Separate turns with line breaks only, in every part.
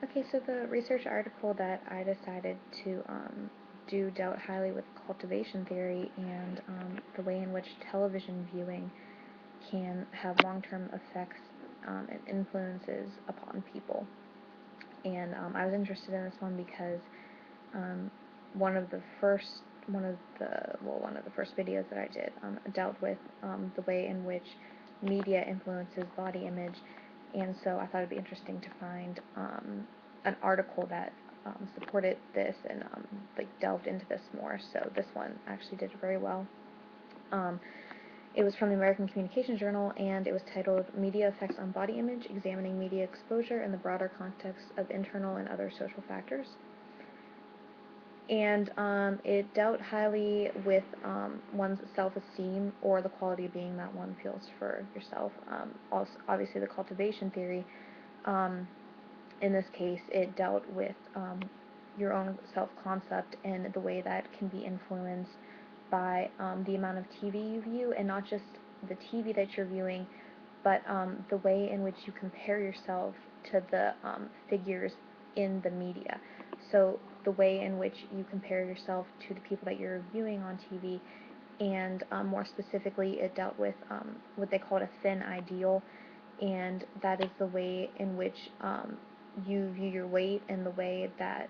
Okay, so the research article that I decided to do dealt highly with cultivation theory and the way in which television viewing can have long-term effects and influences upon people. And I was interested in this one because um, one of the first one of the first videos that I did dealt with the way in which media influences body image, and so I thought it'd be interesting to find an article that supported this and like delved into this more. So this one actually did very well. Um, it was from the American Communication Journal, and it was titled "Media Effects on Body Image: Examining Media Exposure in the Broader Context of Internal and Other Social Factors." And it dealt highly with one's self-esteem or the quality of being that one feels for yourself. Also, obviously, the cultivation theory. Um, in this case, it dealt with your own self-concept and the way that can be influenced by the amount of TV you view, and not just the TV that you're viewing, but the way in which you compare yourself to the figures in the media. So the way in which you compare yourself to the people that you're viewing on TV, and more specifically, it dealt with what they called a thin ideal, and that is the way in which you view your weight and the way that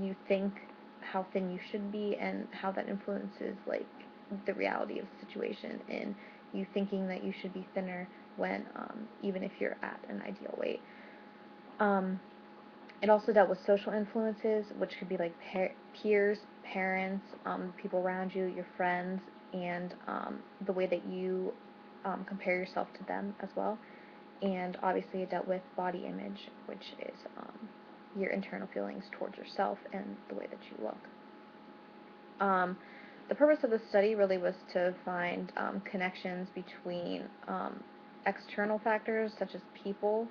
you think how thin you should be, and how that influences like the reality of the situation, and you thinking that you should be thinner when even if you're at an ideal weight. Um, it also dealt with social influences, which could be like peers, parents, people around you, your friends, and the way that you compare yourself to them as well. And obviously, it dealt with body image, which is your internal feelings towards yourself and the way that you look. Um, the purpose of the study really was to find connections between external factors such as people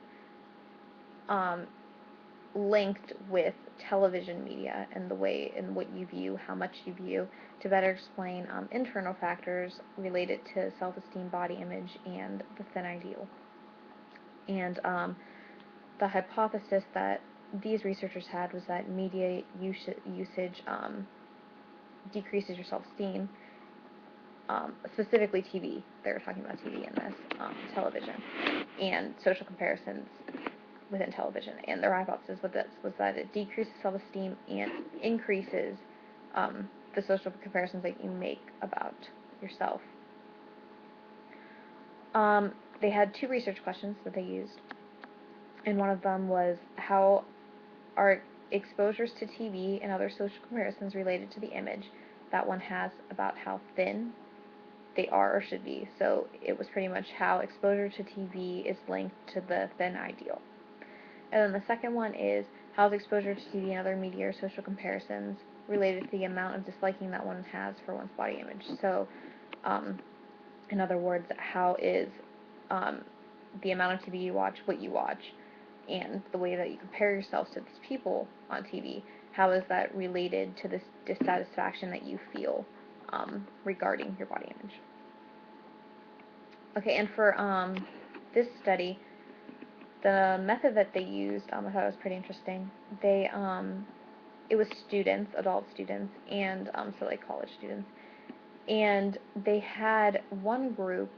um, linked with television media and the way in what you view, how much you view, to better explain internal factors related to self-esteem, body image, and the thin ideal. And the hypothesis that these researchers had was that media usage decreases your self-esteem, specifically TV. They were talking about TV in this, television, and social comparisons within television. And their hypothesis with this was that it decreases self-esteem and increases the social comparisons that you make about yourself. They had two research questions that they used, and one of them was how are exposures to TV and other social comparisons related to the image that one has about how thin they are or should be. So it was pretty much how exposure to TV is linked to the thin ideal. And then the second one is how's exposure to TV and other media or social comparisons related to the amount of disliking that one has for one's body image. So, um, in other words, how is um, the amount of TV you watch, what you watch, and the way that you compare yourselves to these people on TV, how is that related to this dissatisfaction that you feel regarding your body image? Okay, and for this study, the method that they used, I thought was pretty interesting. It was students, adult students, and so like college students, and they had one group,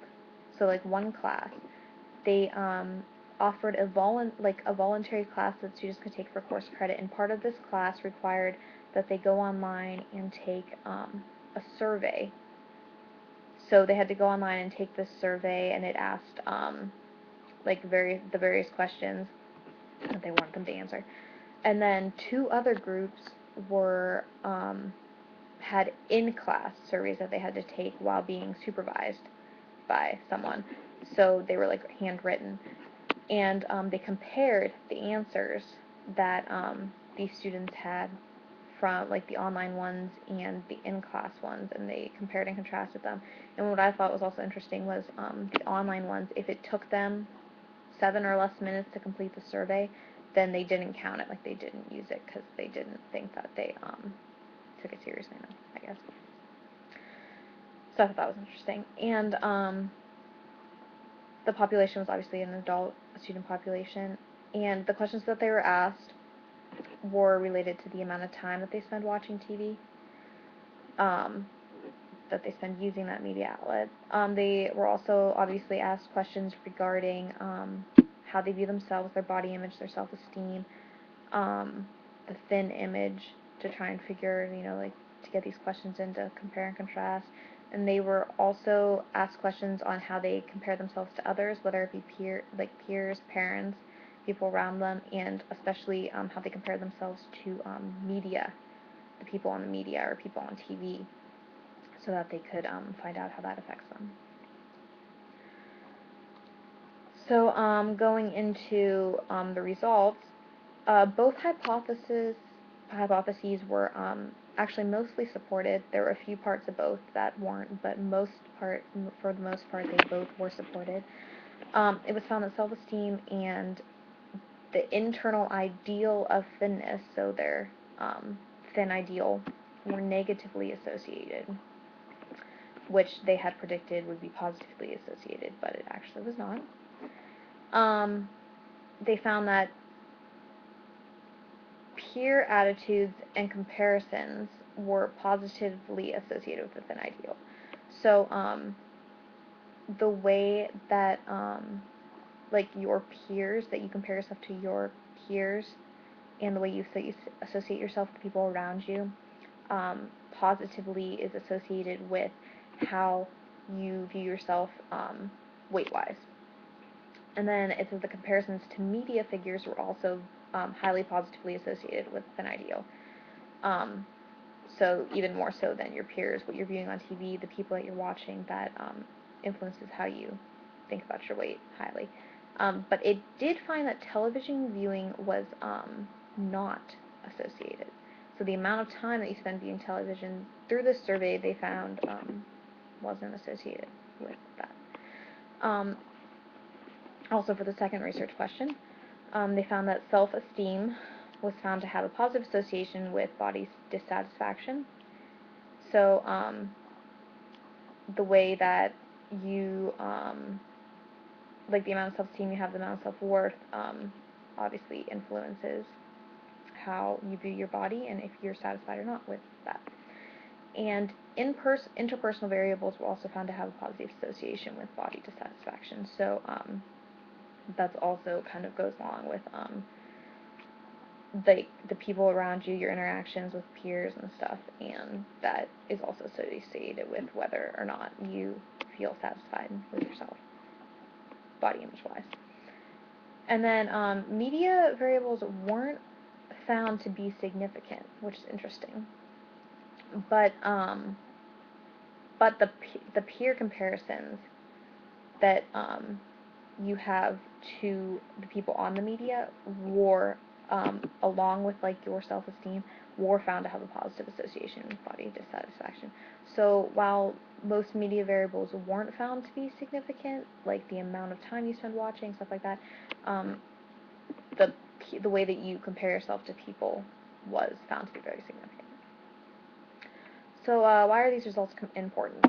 so like one class. They offered a voluntary class that students could take for course credit, and part of this class required that they go online and take a survey. So they had to go online and take this survey, and it asked like the various questions that they wanted them to answer. And then two other groups were had in-class surveys that they had to take while being supervised by someone. So they were like handwritten, and they compared the answers that these students had from like the online ones and the in-class ones, and they compared and contrasted them. And what I thought was also interesting was the online ones, if it took them 7 or less minutes to complete the survey, then they didn't count it, like they didn't use it because they didn't think that they took it seriously enough, I guess. So I thought that was interesting. And the population was obviously an adult student population, And the questions that they were asked were related to the amount of time that they spend watching TV, um, that they spend using that media outlet. They were also obviously asked questions regarding how they view themselves, their body image, their self-esteem, the thin image, to try and figure, like, to get these questions in to compare and contrast. And they were also asked questions on how they compare themselves to others, whether it be peers, parents, people around them, and especially how they compare themselves to media, the people on the media or people on TV, so that they could find out how that affects them. So going into the results, both hypotheses were actually mostly supported. There were a few parts of both that weren't, but for the most part, they both were supported. It was found that self-esteem and the internal ideal of thinness, so their thin ideal, were negatively associated, which they had predicted would be positively associated, but it actually was not. They found that peer attitudes and comparisons were positively associated with the thin ideal. So, the way that, like, your peers, that you compare yourself to your peers, and the way you associate yourself with people around you, positively is associated with how you view yourself weight-wise. And then it says the comparisons to media figures were also highly positively associated with thin ideal. Um, so even more so than your peers, what you're viewing on TV, the people that you're watching, that influences how you think about your weight highly. But it did find that television viewing was not associated. So the amount of time that you spend viewing television, through this survey, they found wasn't associated with that. Also, for the second research question, they found that self-esteem was found to have a positive association with body dissatisfaction. So, the way that you, like, the amount of self-esteem you have, the amount of self-worth, obviously influences how you view your body and if you're satisfied or not with that. And interpersonal variables were also found to have a positive association with body dissatisfaction. So, that's also kind of goes along with the people around you, your interactions with peers and stuff, and that is also associated with whether or not you feel satisfied with yourself, body image wise. And then media variables weren't found to be significant, which is interesting. But the peer comparisons that you have to the people on the media were, along with, like, your self-esteem, were found to have a positive association with body dissatisfaction. So while most media variables weren't found to be significant, like the amount of time you spend watching, stuff like that, the the way that you compare yourself to people was found to be very significant. So why are these results important?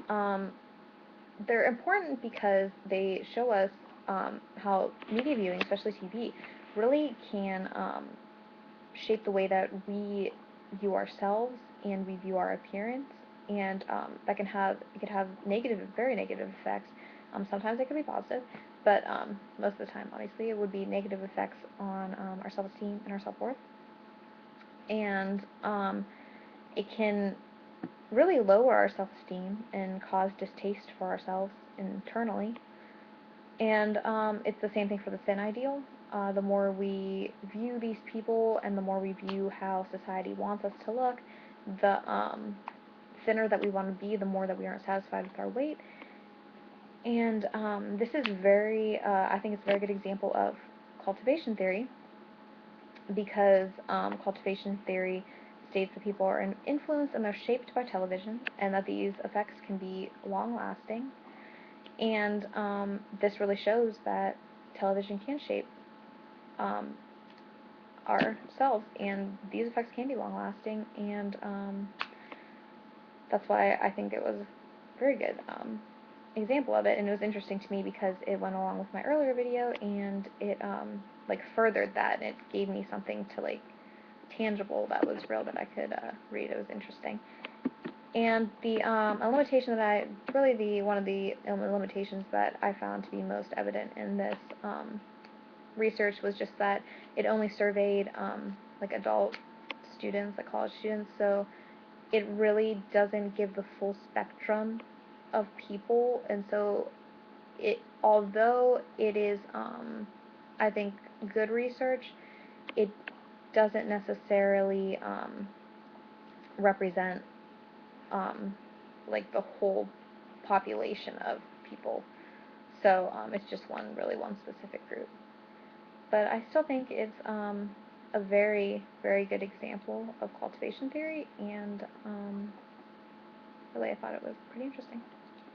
They're important because they show us how media viewing, especially TV, really can shape the way that we view ourselves and we view our appearance, and it could have negative, very negative effects. Sometimes it could be positive, but most of the time, obviously, it would be negative effects on our self-esteem and our self-worth, and it can really lower our self-esteem and cause distaste for ourselves internally. And it's the same thing for the thin ideal. The more we view these people and the more we view how society wants us to look, the thinner that we want to be, the more that we aren't satisfied with our weight. And this is I think it's a very good example of cultivation theory, because cultivation theory states that people are influenced and they're shaped by television, and that these effects can be long-lasting. And this really shows that television can shape ourselves, and these effects can be long-lasting, and that's why I think it was very good. example of it, and it was interesting to me because it went along with my earlier video, and it like furthered that, and it gave me something to like tangible that was real that I could read. It was interesting. And the a limitation that really one of the limitations that I found to be most evident in this research was just that it only surveyed like adult students, like college students, so it really doesn't give the full spectrum of people, and so although it is I think good research, it doesn't necessarily represent um, like the whole population of people. So it's just one specific group. But I still think it's a very, very good example of cultivation theory, and really I thought it was pretty interesting.